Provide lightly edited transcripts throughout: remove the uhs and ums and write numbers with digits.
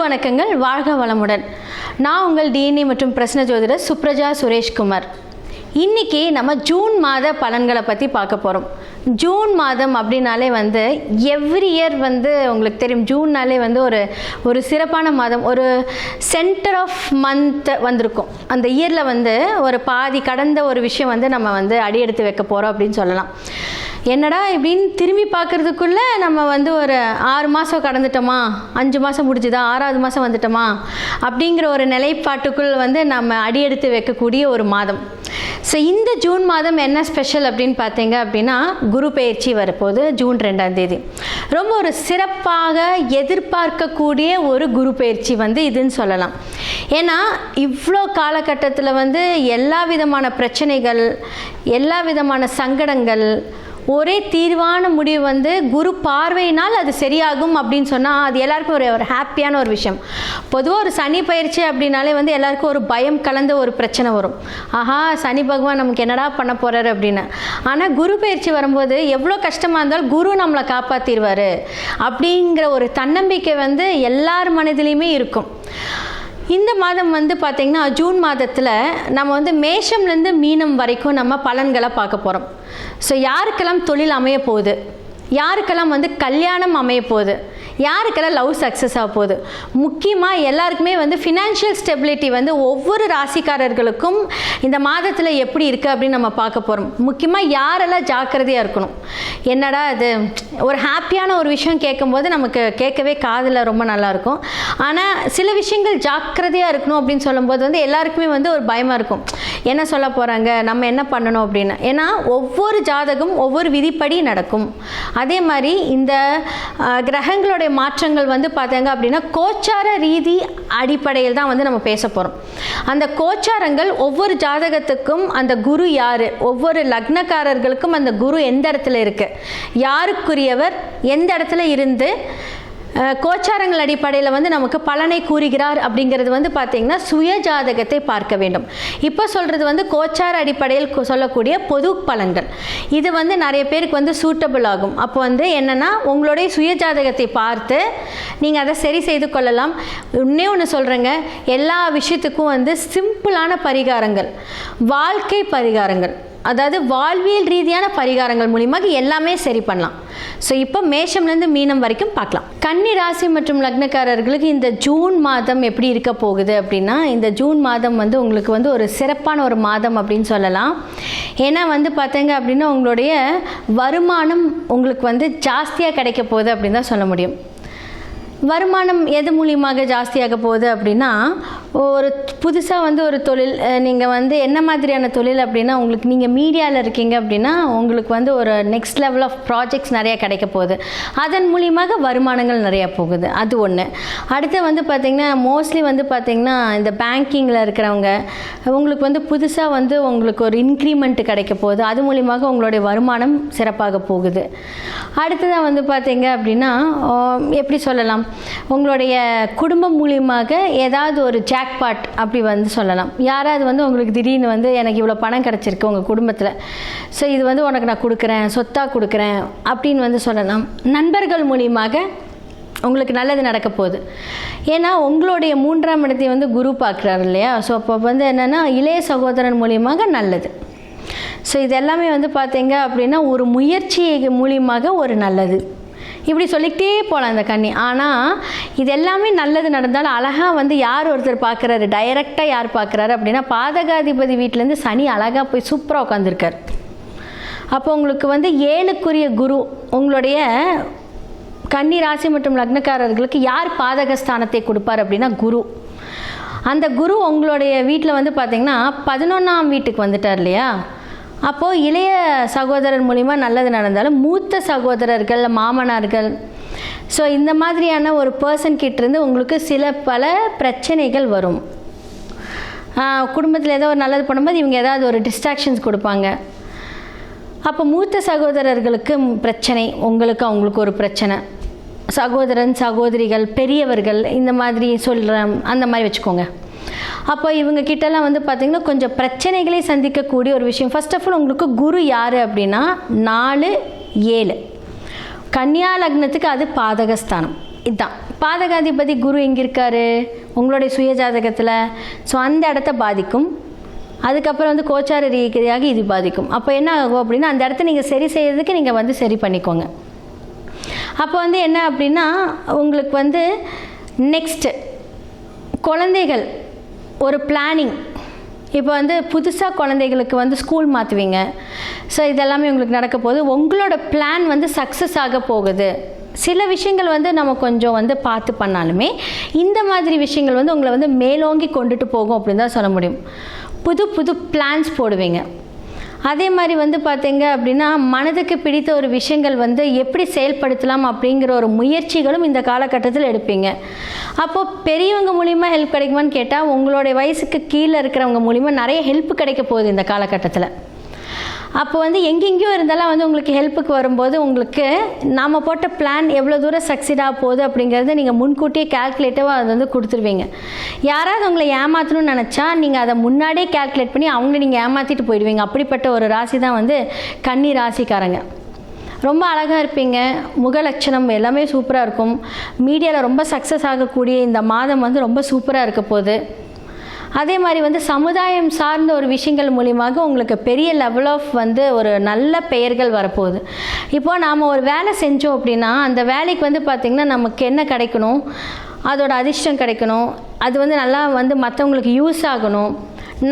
வணக்கங்கள், வாழ்க வளமுடன். நான் உங்கள் டிஎன்ஏ மற்றும் பிரசன்ன ஜோதிடர் சுப்ரஜா சுரேஷ்குமார். இன்றைக்கி நம்ம ஜூன் மாத பலன்களை பற்றி பார்க்க போகிறோம். ஜூன் மாதம் அப்படின்னாலே எவ்ரி இயர் உங்களுக்கு தெரியும், ஜூன்னாலே ஒரு சிறப்பான மாதம், ஒரு சென்டர் ஆஃப் மந்த் வந்திருக்கும். அந்த இயரில் ஒரு பாதி கடந்த ஒரு விஷயம் நம்ம அடியெடுத்து வைக்க போகிறோம் அப்படின்னு சொல்லலாம். என்னடா இப்படின்னு திரும்பி பார்க்குறதுக்குள்ளே நம்ம ஒரு 6 மாதம் கடந்துட்டோமா, 5 மாதம் முடிஞ்சுதா, 6வது மாதம் வந்துட்டோமா அப்படிங்கிற ஒரு நிலைப்பாட்டுக்குள் நம்ம அடியெடுத்து வைக்கக்கூடிய ஒரு மாதம். ஸோ இந்த ஜூன் மாதம் என்ன ஸ்பெஷல் அப்படின்னு பார்த்தீங்க அப்படின்னா, குரு பெயர்ச்சி வரப்போகுது ஜூன் 2ஆம் தேதி. ரொம்ப ஒரு சிறப்பாக எதிர்பார்க்கக்கூடிய ஒரு குரு பெயர்ச்சி இதுன்னு சொல்லலாம். ஏன்னா இவ்வளோ காலகட்டத்தில் எல்லா விதமான பிரச்சனைகள், எல்லா விதமான சங்கடங்கள், ஒரே தீர்வான முடிவு குரு பார்வையினால் அது சரியாகும் அப்படின்னு சொன்னால் அது எல்லாருக்கும் ஒரு ஹாப்பியான ஒரு விஷயம். பொதுவாக ஒரு சனி பயிற்சி அப்படின்னாலே எல்லாருக்கும் ஒரு பயம் கலந்த ஒரு பிரச்சனை வரும். ஆஹா, சனி பகவான் நமக்கு என்னடா பண்ண போகிறாரு அப்படின்னு. ஆனால் குரு பயிற்சி வரும்போது எவ்வளோ கஷ்டமாக இருந்தாலும் குரு நம்மளை காப்பாற்றிடுவார் அப்படிங்கிற ஒரு தன்னம்பிக்கை எல்லார் மனதிலையுமே இருக்கும். இந்த மாதம் பார்த்திங்கன்னா ஜூன் மாதத்தில் நம்ம மேஷம்லேருந்து மீனம் வரைக்கும் நம்ம பலன்களை பார்க்க போகிறோம். ஸோ யாருக்கெல்லாம் தொழில் அமைய போகுது, யாருக்கெல்லாம் கல்யாணம் அமைய போகுது, யாருக்கெல்லாம் லவ் சக்ஸஸ் ஆக போகுது, முக்கியமாக எல்லாருக்குமே ஃபினான்ஷியல் ஸ்டெபிலிட்டி ஒவ்வொரு ராசிக்காரர்களுக்கும் இந்த மாதத்தில் எப்படி இருக்குது அப்படின்னு நம்ம பார்க்க போகிறோம். முக்கியமாக யாரெல்லாம் ஜாக்கிரதையாக இருக்கணும். என்னடா அது ஒரு ஹாப்பியான ஒரு விஷயம் கேட்கும்போது நமக்கு கேட்கவே காதில் ரொம்ப நல்லாயிருக்கும். ஆனால் சில விஷயங்கள் ஜாக்கிரதையாக இருக்கணும் அப்படின்னு சொல்லும்போது எல்லாருக்குமே ஒரு பயமாக இருக்கும். என்ன சொல்ல போகிறாங்க, நம்ம என்ன பண்ணணும் அப்படின்னு. ஏன்னா ஒவ்வொரு ஜாதகம் ஒவ்வொரு விதிப்படி நடக்கும். அதே மாதிரி இந்த கிரகங்களுடைய மாற்றங்கள் பார்த்தாங்க அப்படின்னா கோச்சார ரீதி அடிப்படையில் தான் நம்ம பேச போகிறோம். அந்த கோச்சாரங்கள் ஒவ்வொரு ஜாதகத்துக்கும் அந்த குரு யார், ஒவ்வொரு லக்னக்காரர்களுக்கும் அந்த குரு எந்த இடத்துல இருக்குது, யாருக்குரியவர் எந்த இடத்துல இருந்து கோச்சாரங்கள் அடிப்படையில் நமக்கு பலனை கூறுகிறார் அப்படிங்கிறது பார்த்திங்கன்னா சுய ஜாதகத்தை பார்க்க வேண்டும். இப்போ சொல்கிறது கோச்சார அடிப்படையில் சொல்லக்கூடிய பொது பலன்கள். இது நிறைய பேருக்கு சூட்டபிள் ஆகும். அப்போ என்னென்னா உங்களுடைய சுய ஜாதகத்தை பார்த்து நீங்கள் அதை சரி செய்து கொள்ளலாம். இன்னே ஒன்று சொல்கிறேங்க, எல்லா விஷயத்துக்கும் சிம்பிளான பரிகாரங்கள், வாழ்க்கை பரிகாரங்கள், அதாவது வாழ்வியல் ரீதியான பரிகாரங்கள் மூலியமாக எல்லாமே சரி பண்ணலாம். ஸோ இப்போ மேஷம்லேருந்து மீனம் வரைக்கும் பார்க்கலாம். கன்னி ராசி மற்றும் லக்னக்காரர்களுக்கு இந்த ஜூன் மாதம் எப்படி இருக்க போகுது அப்படின்னா, இந்த ஜூன் மாதம் உங்களுக்கு ஒரு சிறப்பான ஒரு மாதம் அப்படின்னு சொல்லலாம். ஏன்னா பார்த்தீங்க அப்படின்னா உங்களுடைய வருமானம் உங்களுக்கு ஜாஸ்தியாக கிடைக்க போகுது அப்படின்னு தான் சொல்ல முடியும். வருமானம் எது மூலியமாக ஜாஸ்தியாக போகுது அப்படின்னா, ஒரு புதுசாக ஒரு தொழில், நீங்கள் என்ன மாதிரியான தொழில் அப்படின்னா, உங்களுக்கு நீங்கள் மீடியாவில் இருக்கீங்க அப்படின்னா உங்களுக்கு ஒரு நெக்ஸ்ட் லெவல் ஆஃப் ப்ராஜெக்ட்ஸ் நிறையா கிடைக்க போகுது. அதன் மூலியமாக வருமானங்கள் நிறையா போகுது. அது ஒன்று. அடுத்து பார்த்திங்கன்னா மோஸ்ட்லி பார்த்திங்கன்னா இந்த பேங்கிங்கில் இருக்கிறவங்க உங்களுக்கு புதுசாக உங்களுக்கு ஒரு இன்க்ரிமெண்ட் கிடைக்க போகுது. அது மூலியமாக உங்களுடைய வருமானம் சிறப்பாக போகுது. அடுத்ததாக பார்த்திங்க அப்படின்னா எப்படி சொல்லலாம், உங்களுடைய குடும்பம் மூலியமாக ஏதாவது ஒரு ஜாக்பாட் அப்படி சொல்லலாம். யாராவது உங்களுக்கு திடீர்னு எனக்கு இவ்வளோ பணம் கிடச்சிருக்கு உங்கள் குடும்பத்தில், ஸோ இது உனக்கு நான் கொடுக்குறேன், சொத்தாக கொடுக்குறேன் அப்படின்னு சொல்லலாம். நண்பர்கள் மூலியமாக உங்களுக்கு நல்லது நடக்க போகுது. ஏன்னா உங்களுடைய 3ஆம் இடத்தை குரு பார்க்குறாரு இல்லையா. ஸோ அப்போ என்னென்னா இளைய சகோதரன் மூலியமாக நல்லது. ஸோ இது எல்லாமே பார்த்தீங்க அப்படின்னா ஒரு முயற்சி மூலியமாக ஒரு நல்லது, இப்படி சொல்லிக்கிட்டே போகலாம் இந்த கன்னி. ஆனால் இது எல்லாமே நல்லது நடந்தாலும் அழகாக யார் ஒருத்தர் பார்க்குறாரு, டைரெக்டாக யார் பார்க்குறாரு அப்படின்னா பாதகாதிபதி வீட்டிலேருந்து சனி அழகாக போய் சூப்பராக உட்காந்துருக்கார். அப்போ உங்களுக்கு 7க்குரிய குரு உங்களுடைய கன்னி ராசி மற்றும் லக்னக்காரர்களுக்கு யார் பாதகஸ்தானத்தை கொடுப்பார் அப்படின்னா குரு. அந்த குரு உங்களுடைய வீட்டில் பார்த்திங்கன்னா 11ஆம் வீட்டுக்கு வந்துட்டார் இல்லையா. அப்போது இளைய சகோதரர் மூலிமா நல்லது நடந்தாலும் மூத்த சகோதரர்கள், மாமனார்கள், ஸோ இந்த மாதிரியான ஒரு பர்சன் கிட்டேருந்து உங்களுக்கு பல பிரச்சனைகள் வரும். குடும்பத்தில் ஏதோ ஒரு நல்லது பண்ணும்போது இவங்க ஏதாவது ஒரு டிஸ்ட்ராக்ஷன்ஸ் கொடுப்பாங்க. அப்போ மூத்த சகோதரர்களுக்கு பிரச்சனை, அவங்களுக்கு ஒரு பிரச்சனை, சகோதரன் சகோதரிகள் பெரியவர்கள் இந்த மாதிரி சொல்கிறேன், அந்த மாதிரி வச்சுக்கோங்க. அப்போ இவங்க கிட்டலாம் பார்த்திங்கன்னா கொஞ்சம் பிரச்சனைகளை சந்திக்கக்கூடிய ஒரு விஷயம். ஃபர்ஸ்ட் ஆஃப் ஆல் உங்களுக்கு குரு யார் அப்படின்னா 4, 7 கன்னியா லக்னத்துக்கு அது பாதகஸ்தானம். இதுதான் பாதகாதிபதி குரு எங்கே இருக்கார் உங்களுடைய சுய ஜாதகத்தில். ஸோ அந்த இடத்த பாதிக்கும். அதுக்கப்புறம் வந்து கோச்சார ரீதியாக இது பாதிக்கும். அப்போ என்ன ஆகும் அப்படின்னா அந்த இடத்த நீங்கள் சரி செய்யறதுக்கு நீங்கள் வந்து சரி பண்ணிக்கோங்க. அப்போ வந்து என்ன அப்படின்னா உங்களுக்கு வந்து நெக்ஸ்ட்டு குழந்தைகள் ஒரு பிளானிங். இப்போ வந்து புதுசாக குழந்தைகளுக்கு வந்து ஸ்கூல் மாற்றுவீங்க. ஸோ இதெல்லாமே உங்களுக்கு நடக்க போகுது. உங்களோட பிளான் வந்து சக்ஸஸ் ஆக போகுது. சில விஷயங்கள் வந்து நம்ம கொஞ்சம் வந்து பார்த்து பண்ணாலுமே இந்த மாதிரி விஷயங்கள் வந்து உங்களை வந்து மேலோங்கி கொண்டுட்டு போகும் அப்படின்னு தான் சொல்ல முடியும். புது புது பிளான்ஸ் போடுவீங்க. அதே மாதிரி வந்து பார்த்தீங்க அப்படின்னா மனதுக்கு பிடித்த ஒரு விஷயங்கள் வந்து எப்படி செயல்படுத்தலாம் அப்படிங்கிற ஒரு முயற்சிகளும் இந்த காலகட்டத்தில் எடுப்பீங்க. அப்போது பெரியவங்க மூலிமா ஹெல்ப் கிடைக்குமான்னு கேட்டால் உங்களுடைய வயசுக்கு கீழே இருக்கிறவங்க மூலிமா நிறைய ஹெல்ப் கிடைக்க போகுது இந்த காலகட்டத்தில். அப்போ வந்து எங்கெங்கேயோ இருந்தாலும் வந்து உங்களுக்கு ஹெல்ப்புக்கு வரும்போது உங்களுக்கு நாம் போட்ட பிளான் எவ்வளோ தூரம் சக்சீடாக போகுது அப்படிங்கிறத நீங்கள் முன்கூட்டியே கால்குலேட்டிவாக அது வந்து கொடுத்துருவீங்க. யாராவது உங்களை ஏமாற்றணும்னு நினச்சா நீங்கள் அதை முன்னாடியே கால்குலேட் பண்ணி அவங்கள நீங்கள் ஏமாற்றிட்டு போயிடுவீங்க. அப்படிப்பட்ட ஒரு ராசி தான் வந்து கன்னி ராசிக்காரங்க. ரொம்ப அழகாக இருப்பீங்க. முக லட்சணம் எல்லாமே சூப்பராக இருக்கும். மீடியாவில் ரொம்ப சக்ஸஸ் ஆகக்கூடிய இந்த மாதம் வந்து ரொம்ப சூப்பராக இருக்க போகுது. அதே மாதிரி வந்து சமுதாயம் சார்ந்த ஒரு விஷயங்கள் மூலியமாக உங்களுக்கு பெரிய லெவல் ஆஃப் வந்து ஒரு நல்ல பெயர்கள் வரப்போகுது. இப்போது நாம் ஒரு வேலை செஞ்சோம் அப்படின்னா அந்த வேலைக்கு வந்து பார்த்திங்கன்னா நமக்கு என்ன கிடைக்கணும், அதோட அதிர்ஷ்டம் கிடைக்கணும், அது வந்து நல்லா வந்து மற்றவங்களுக்கு யூஸ் ஆகணும்,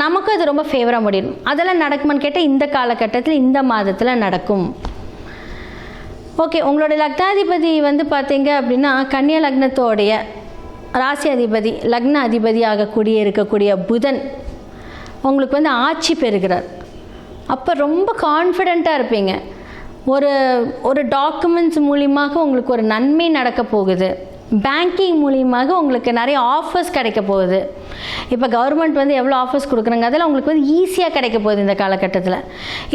நமக்கு அது ரொம்ப ஃபேவராக முடியும். அதெல்லாம் நடக்குமான்னு கேட்டால் இந்த காலகட்டத்தில் இந்த மாதத்தில் நடக்கும். ஓகே, உங்களோட லக்னாதிபதி வந்து பார்த்தீங்க அப்படின்னா கன்னியா லக்னத்தோடைய ராசி அதிபதி லக்ன அதிபதி ஆகக்கூடிய இருக்கக்கூடிய புதன் உங்களுக்கு வந்து ஆட்சி பெறுகிறார். அப்போ ரொம்ப கான்ஃபிடெண்ட்டாக இருப்பீங்க. ஒரு டாக்குமெண்ட்ஸ் மூலியமாக உங்களுக்கு ஒரு நன்மை நடக்க போகுது. பேங்கிங் மூலியமாக உங்களுக்கு நிறைய ஆஃபர்ஸ் கிடைக்க போகுது. இப்போ கவர்மெண்ட் வந்து எவ்வளோ ஆஃபர்ஸ் கொடுக்குறாங்க அதெல்லாம் உங்களுக்கு வந்து ஈஸியாக கிடைக்க போகுது இந்த காலகட்டத்தில்.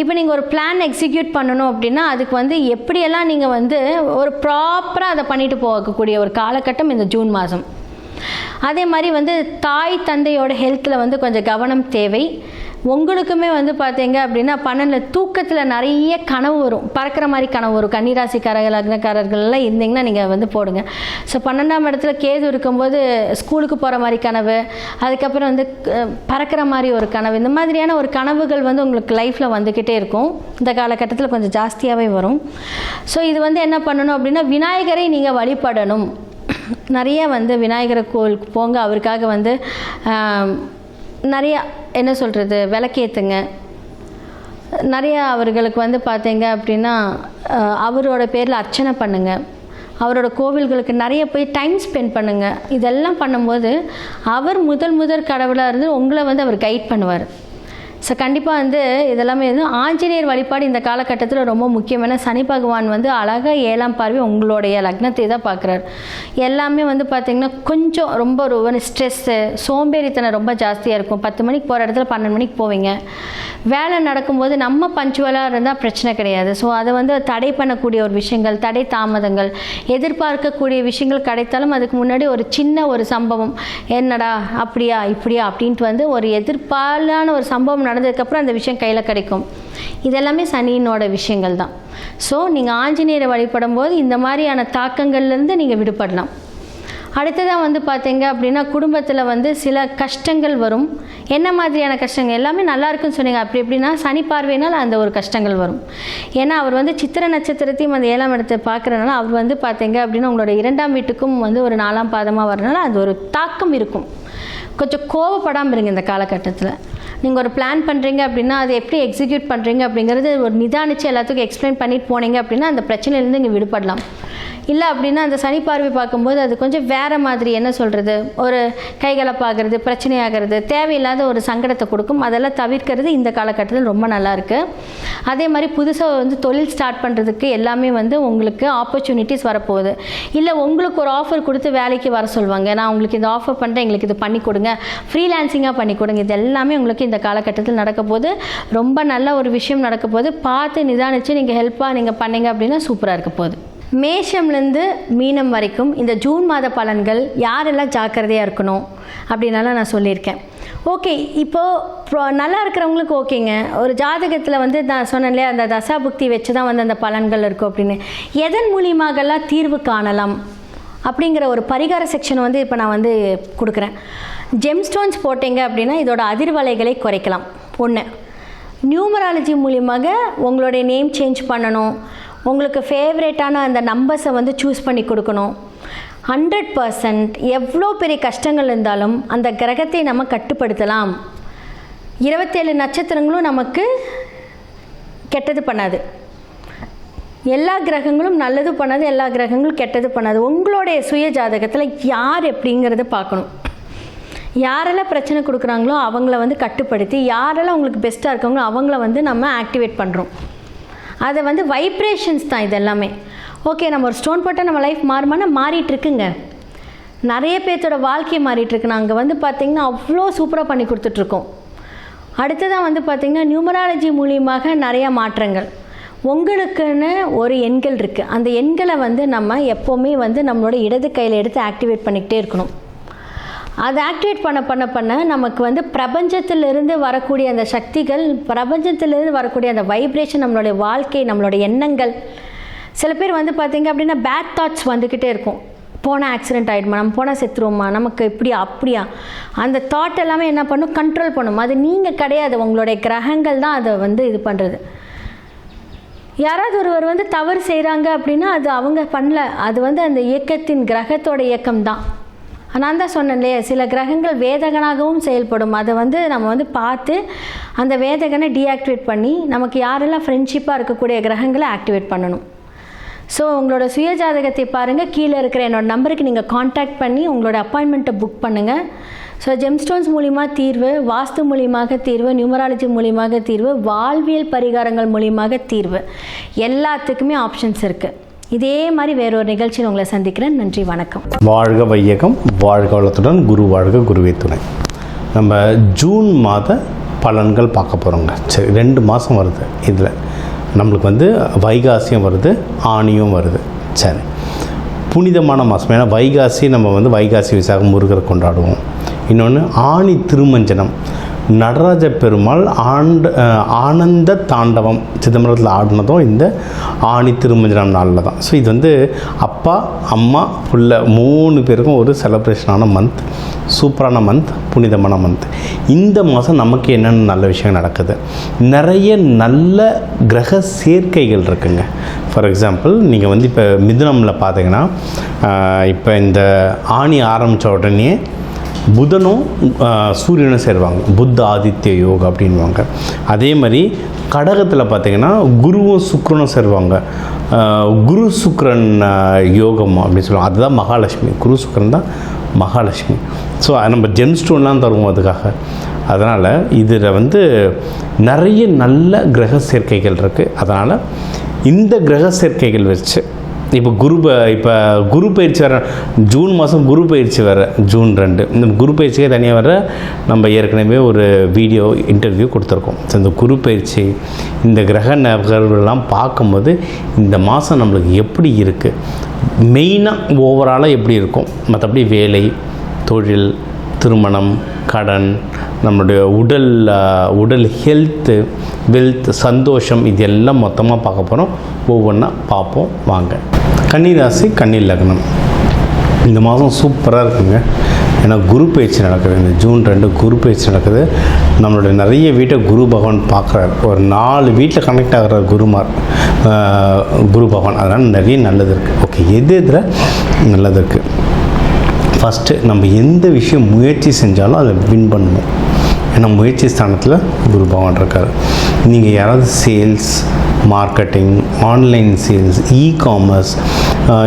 இப்போ நீங்கள் ஒரு பிளான் எக்ஸிக்யூட் பண்ணணும் அப்படின்னா அதுக்கு வந்து எப்படியெல்லாம் நீங்கள் வந்து ஒரு ப்ராப்பராக அதை பண்ணிட்டு போகக்கூடிய ஒரு காலகட்டம் இந்த ஜூன் மாதம். அதே மாதிரி வந்து தாய் தந்தையோட ஹெல்த்தில் வந்து கொஞ்சம் கவனம் தேவை. உங்களுக்குமே வந்து பார்த்தீங்க அப்படின்னா பன்னெண்டில் தூக்கத்தில் நிறைய கனவு வரும், பறக்கிற மாதிரி கனவு வரும். கன்னிராசிக்காரர்கள் லக்னக்காரர்கள்லாம் இருந்தீங்கன்னா நீங்கள் வந்து போடுங்க. ஸோ 12ஆம் இடத்துல கேது இருக்கும்போது ஸ்கூலுக்கு போகிற மாதிரி கனவு, அதுக்கப்புறம் வந்து பறக்கிற மாதிரி ஒரு கனவு, இந்த மாதிரியான ஒரு கனவுகள் வந்து உங்களுக்கு லைஃப்பில் வந்துக்கிட்டே இருக்கும். இந்த காலகட்டத்தில் கொஞ்சம் ஜாஸ்தியாகவே வரும். ஸோ இது வந்து என்ன பண்ணணும் அப்படின்னா விநாயகரை நீங்கள் வழிபடணும். நிறைய வந்து விநாயகர் கோவிலுக்கு போங்க. அவருக்காக வந்து நிறையா என்ன சொல்கிறது விளக்கேற்றுங்க. நிறையா அவர்களுக்கு வந்து பார்த்தீங்க அப்படின்னா அவரோட பேரில் அர்ச்சனை பண்ணுங்கள். அவரோட கோவில்களுக்கு நிறைய போய் டைம் ஸ்பெண்ட் பண்ணுங்கள். இதெல்லாம் பண்ணும்போது அவர் முதல் கடவுளாக இருந்து உங்களை வந்து அவர் கைட் பண்ணுவார். ஸோ கண்டிப்பாக வந்து இதெல்லாமே வந்து ஆஞ்சநேயர் வழிபாடு இந்த காலகட்டத்தில் ரொம்ப முக்கியமான. சனி பகவான் வந்து அழகாக 7ஆம் பார்வை உங்களுடைய லக்னத்தை தான் பார்க்குறாரு. எல்லாமே வந்து பார்த்திங்கன்னா கொஞ்சம் ரொம்ப ஒரு ஸ்ட்ரெஸ்ஸு சோம்பேறித்தனம் ரொம்ப ஜாஸ்தியாக இருக்கும். 10 மணிக்கு போகிற இடத்துல 12 மணிக்கு போவீங்க. வேலை நடக்கும்போது நம்ம பஞ்சுவலாக இருந்தால் பிரச்சனை கிடையாது. ஸோ அதை வந்து தடை பண்ணக்கூடிய ஒரு விஷயங்கள், தடை தாமதங்கள், எதிர்பார்க்கக்கூடிய விஷயங்கள் கிடைத்தாலும் அதுக்கு முன்னாடி ஒரு சின்ன ஒரு சம்பவம், என்னடா அப்படியா இப்படியா அப்படின்ட்டு வந்து ஒரு எதிர்பாரான ஒரு சம்பவம் நடந்ததுக்கப்புறம் அந்த விஷயம் கையில் கிடைக்கும். இதெல்லாமே சனியினோட விஷயங்கள் தான். ஸோ நீங்கள் ஆஞ்சநேயரை வழிபடும் போது இந்த மாதிரியான தாக்கங்கள்லேருந்து நீங்கள் விடுபடலாம். அடுத்ததாக வந்து பார்த்தீங்க அப்படின்னா குடும்பத்தில் வந்து சில கஷ்டங்கள் வரும். என்ன மாதிரியான கஷ்டங்கள்? எல்லாமே நல்லா இருக்குன்னு சொன்னீங்க. அப்படி எப்படின்னா சனி பார்வையினால் அந்த ஒரு கஷ்டங்கள் வரும். ஏன்னா அவர் வந்து சித்திரை நட்சத்திரத்தையும் அந்த 7ஆம் இடத்தை பார்க்குறதுனால அவர் வந்து பார்த்தீங்க அப்படின்னா உங்களோட 2ஆம் வீட்டுக்கும் வந்து ஒரு 4ஆம் பாதமாக வரனால அது ஒரு தாக்கம் இருக்கும். கொஞ்சம் கோவப்படாமல் இருங்க இந்த காலகட்டத்தில். நீங்கள் ஒரு பிளான் பண்ணுறீங்க அப்படின்னா அதை எப்படி எக்ஸிக்யூட் பண்ணுறீங்க அப்படிங்கிறது ஒரு நிதானித்து எல்லாத்துக்கும் எக்ஸ்பிளைன் பண்ணிட்டு போனீங்க அப்படின்னா அந்த பிரச்சனையிலேருந்து இங்கே விடுபடலாம். இல்லை அப்படின்னா அந்த சனி பார்வை பார்க்கும்போது அது கொஞ்சம் வேறு மாதிரி என்ன சொல்கிறது ஒரு கைகளை பார்க்குறது, பிரச்சனையாகிறது, தேவையில்லாத ஒரு சங்கடத்தை கொடுக்கும். அதெல்லாம் தவிர்க்கிறது இந்த காலகட்டத்தில் ரொம்ப நல்லாயிருக்கு. அதே மாதிரி புதுசாக வந்து தொழில் ஸ்டார்ட் பண்ணுறதுக்கு எல்லாமே வந்து உங்களுக்கு ஆப்பர்ச்சுனிட்டிஸ் வரப்போகுது. இல்லை உங்களுக்கு ஒரு ஆஃபர் கொடுத்து வேலைக்கு வர சொல்லுவாங்க. நான் உங்களுக்கு இந்த ஆஃபர் பண்ணுறேன், எங்களுக்கு இது பண்ணி கொடுங்க, ஃப்ரீலான்சிங்காக பண்ணி கொடுங்க. இது எல்லாமே உங்களுக்கு இந்த காலகட்டத்தில் நடக்க போது ரொம்ப நல்ல ஒரு விஷயம் நடக்க போது. பார்த்து நிதானித்து நீங்கள் ஹெல்ப்பாக நீங்கள் பண்ணீங்க அப்படின்னா சூப்பராக இருக்க போகுது. மேஷம்லேருந்து மீனம் வரைக்கும் இந்த ஜூன் மாத பலன்கள் யாரெல்லாம் ஜாக்கிரதையாக இருக்கணும் அப்படின்னால நான் சொல்லியிருக்கேன். ஓகே, இப்போது நல்லா இருக்கிறவங்களுக்கு ஓகேங்க. ஒரு ஜாதகத்தில் வந்து நான் சொன்னேன் இல்லையா அந்த தசாபுக்தி வச்சு தான் வந்து அந்த பலன்கள் இருக்கும் அப்படின்னு. எதன் மூலியமாகலாம் தீர்வு காணலாம் அப்படிங்கிற ஒரு பரிகார செக்ஷன் வந்து இப்போ நான் வந்து கொடுக்குறேன். ஜெம்ஸ்டோன்ஸ் போட்டிங்க அப்படின்னா இதோட அதிர்வலைகளை குறைக்கலாம். ஒன்று, நியூமராலஜி மூலியமாக உங்களுடைய நேம் சேஞ்ச் பண்ணணும், உங்களுக்கு ஃபேவரேட்டான அந்த நம்பர்ஸை வந்து சூஸ் பண்ணி கொடுக்கணும். 100% எவ்வளோ பெரிய கஷ்டங்கள் இருந்தாலும் அந்த கிரகத்தை நம்ம கட்டுப்படுத்தலாம். 27 நட்சத்திரங்களும் நமக்கு கெட்டது பண்ணாது, எல்லா கிரகங்களும் நல்லது பண்ணாது, எல்லா கிரகங்களும் கெட்டது பண்ணாது. உங்களுடைய சுய ஜாதகத்தில் யார் எப்படிங்கிறத பார்க்கணும். யாரெல்லாம் பிரச்சனை கொடுக்குறாங்களோ அவங்கள வந்து கட்டுப்படுத்தி, யாரெல்லாம் உங்களுக்கு பெஸ்ட்டாக இருக்காங்களோ அவங்கள வந்து நம்ம ஆக்டிவேட் பண்ணுறோம். அதை வந்து வைப்ரேஷன்ஸ் தான் இது எல்லாமே. ஓகே, நம்ம ஒரு ஸ்டோன் போட்டால் நம்ம லைஃப் மாறுமானா மாறிட்டுருக்குங்க. நிறைய பேர்த்தோட வாழ்க்கையை மாறிட்டுருக்கு. நாங்கள் வந்து பார்த்திங்கன்னா அவ்வளோ சூப்பராக பண்ணி கொடுத்துட்ருக்கோம். அடுத்ததான் வந்து பார்த்திங்கன்னா நியூமராலஜி மூலியமாக நிறையா மாற்றங்கள். உங்களுக்குன்னு ஒரு எண்கள் இருக்குது, அந்த எண்களை வந்து நம்ம எப்போவுமே வந்து நம்மளோட இடது கையில் எடுத்து ஆக்டிவேட் பண்ணிக்கிட்டே இருக்கணும். அதை ஆக்டிவேட் பண்ண நமக்கு வந்து பிரபஞ்சத்திலிருந்து வரக்கூடிய அந்த சக்திகள், பிரபஞ்சத்திலிருந்து வரக்கூடிய அந்த வைப்ரேஷன், நம்மளுடைய வாழ்க்கை, நம்மளுடைய எண்ணங்கள். சில பேர் வந்து பார்த்திங்க அப்படின்னா பேட் தாட்ஸ் வந்துக்கிட்டே இருக்கும். போனால் ஆக்சிடெண்ட் ஆகிடுமா, நம்ம போனால் செத்துருவோமா, நமக்கு இப்படியா அப்படியா, அந்த தாட் எல்லாமே என்ன பண்ணும், கண்ட்ரோல் பண்ணும். அது நீங்கள் கிடையாது, உங்களுடைய கிரகங்கள் தான் அதை வந்து இது பண்ணுறது. யாராவது ஒருவர் வந்து தவறு செய்கிறாங்க அப்படின்னா அது அவங்க பண்ணல, அது வந்து அந்த இயக்கத்தின் கிரகத்தோட இயக்கம் தான். நான் தான் சொன்னேன் இல்லையா, சில கிரகங்கள் வேதகனாகவும் செயல்படும். அதை வந்து நம்ம வந்து பார்த்து அந்த வேதகனை டீஆக்டிவேட் பண்ணி நமக்கு யாரெல்லாம் ஃப்ரெண்ட்ஷிப்பாக இருக்கக்கூடிய கிரகங்களை ஆக்டிவேட் பண்ணணும். ஸோ உங்களோட சுய ஜாதகத்தை பாருங்கள், கீழே இருக்கிற என்னோடய நம்பருக்கு நீங்கள் காண்டாக்ட் பண்ணி உங்களோட அப்பாயின்மெண்ட்டை புக் பண்ணுங்கள். ஸோ ஜெம்ஸ்டோன்ஸ் மூலிமா தீர்வு, வாஸ்து மூலியமாக தீர்வு, நியூமராலஜி மூலியமாக தீர்வு, வாழ்வியல் பரிகாரங்கள் மூலியமாக தீர்வு, எல்லாத்துக்குமே ஆப்ஷன்ஸ் இருக்குது. இதே மாதிரி வேறொரு நிகழ்ச்சியில் உங்களை சந்திக்கிறேன். நன்றி, வணக்கம். வாழ்க வையகம், வாழ்க வளத்துடன், குரு வாழ்க, குருவே துணை. நம்ம ஜூன் மாத பலன்கள் பார்க்க போகிறோங்க. சரி, 2 மாதம் வருது. இதில் நம்மளுக்கு வந்து வைகாசியும் வருது, ஆணியும் வருது. சரி, புனிதமான மாதம். ஏன்னா வைகாசி நம்ம வந்து வைகாசி விசாகம் முருகரை கொண்டாடுவோம். இன்னொன்று ஆணி திருமஞ்சனம், நடராஜ பெருமாள் ஆனந்த தாண்டவம் சிதம்பரத்தில் ஆடினதும் இந்த ஆணி திருமஞ்சனம் நாளில் தான். ஸோ இது வந்து அப்பா அம்மா புள்ள 3 பேருக்கும் ஒரு செலிப்ரேஷனான மந்த், சூப்பரான மந்த், புனிதமான மந்த். இந்த மாதம் நமக்கு என்னென்ன நல்ல விஷயம் நடக்குது, நிறைய நல்ல கிரக சேர்க்கைகள் இருக்குங்க. ஃபார் எக்ஸாம்பிள், நீங்கள் வந்து இப்போ மிதுனமில் பார்த்தீங்கன்னா, இப்போ இந்த ஆணி ஆரம்பித்த உடனே புதனும் சூரியனும் சேருவாங்க, புத்த ஆதித்ய யோகா அப்படின்வாங்க. அதே மாதிரி கடகத்தில் பார்த்திங்கன்னா குருவும் சுக்கிரனும் சேருவாங்க, குரு சுக்கிரன் யோகம் அப்படின்னு சொல்லுவாங்க. அதுதான் மகாலட்சுமி, குரு சுக்கிரன் தான் மகாலட்சுமி. ஸோ நம்ம ஜெம்ஸ்டோன்லாம் தருவோம் அதுக்காக. அதனால் இதில் வந்து நிறைய நல்ல கிரக சேர்க்கைகள் இருக்குது. அதனால் இந்த கிரக சேர்க்கைகள் வச்சு இப்போ குரு பயிற்சி வர ஜூன் மாதம், குரு பயிற்சி வேறு ஜூன் 2. இந்த குரு பயிற்சியே தனியாக வர நம்ம ஏற்கனவே ஒரு வீடியோ இன்டர்வியூ கொடுத்துருக்கோம். ஸோ இந்த குரு பயிற்சி, இந்த கிரக நகர்வுலாம் பார்க்கும்போது இந்த மாதம் நம்மளுக்கு எப்படி இருக்குது, மெயினாக ஓவராலாக எப்படி இருக்கும், மற்றபடி வேலை, தொழில், திருமணம், கடன், நம்மளுடைய உடல் ஹெல்த்து, வெல்த், சந்தோஷம், இது எல்லாம் மொத்தமாக பார்க்க போகிறோம். ஒவ்வொன்றா பார்ப்போம் வாங்க. கன்னிராசி, கன்னி லக்னம். இந்த மாதம் சூப்பராக இருக்குங்க. ஏன்னா குரு பயிற்சி நடக்குது. இந்த ஜூன் 2 குரு பயிற்சி நடக்குது. நம்மளுடைய நிறைய வீட்டை குரு பகவான் பார்க்குறாரு. ஒரு 4 வீட்டில் கனெக்ட் ஆகிற குரு பகவான். அதனால் நிறைய நல்லது இருக்குது. ஓகே, எதில் நல்லது இருக்குது? ஃபஸ்ட்டு, நம்ம எந்த விஷயம் முயற்சி செஞ்சாலும் அதை வின் பண்ணுவோம். ஏன்னா முயற்சி ஸ்தானத்தில் குரு பகவான் இருக்கார். நீங்கள் யாராவது sales, marketing, online sales, e-commerce,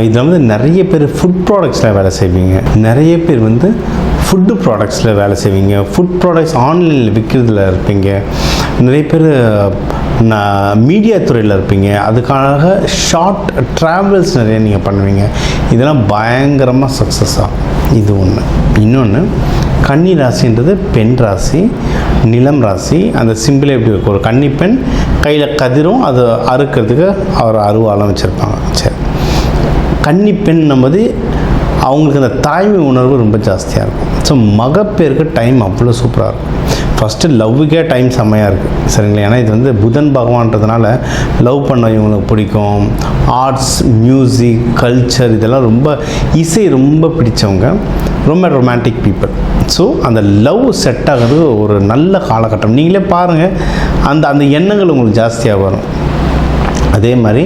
இதில் வந்து நிறைய பேர் ஃபுட் ப்ராடக்ட்ஸில் வேலை செய்வீங்க. நிறைய பேர் வந்து ஃபுட்டு ப்ராடக்ட்ஸில் வேலை செய்வீங்க. ஃபுட் ப்ராடக்ட்ஸ் ஆன்லைனில் விற்கிறதுல இருப்பீங்க. நிறைய பேர் மீடியா துறையில் இருப்பீங்க. அதுக்காக ஷார்ட் ட்ராவல்ஸ் நிறைய நீங்கள் பண்ணுவீங்க. இதெல்லாம் பயங்கரமாக சக்ஸஸ் ஆகும். இது ஒன்று. இன்னொன்று, கன்னி ராசின்றது பெண் ராசி, நிலம் ராசி. அந்த சிம்பிளே எப்படி இருக்கும், ஒரு கன்னி பெண் கையில் கதிரும் அதை அறுக்கிறதுக்கு அவர் அருவாலாம் வச்சுருப்பாங்க. சரி, கன்னி பெண் நம்பது அவங்களுக்கு அந்த தாய்மை உணர்வு ரொம்ப ஜாஸ்தியாக இருக்கும். ஸோ மகப்பேருக்கு டைம் அவ்வளோ சூப்பராக இருக்கும். ஃபஸ்ட்டு லவ்வுக்கே டைம் செம்மையாக இருக்குது, சரிங்களா? ஏன்னா இது வந்து புதன் பகவான்றதுனால லவ் பண்ண இவங்களுக்கு பிடிக்கும். ஆர்ட்ஸ், மியூசிக், கல்ச்சர் இதெல்லாம் ரொம்ப, இசை ரொம்ப பிடிச்சவங்க, ரொம்ப ரொமான்டிக் பீப்புள். ஸோ அந்த லவ் செட் ஆகிறது ஒரு நல்ல காலகட்டம். நீங்களே பாருங்கள், அந்த எண்ணங்கள் உங்களுக்கு ஜாஸ்தியாக வரும். அதே மாதிரி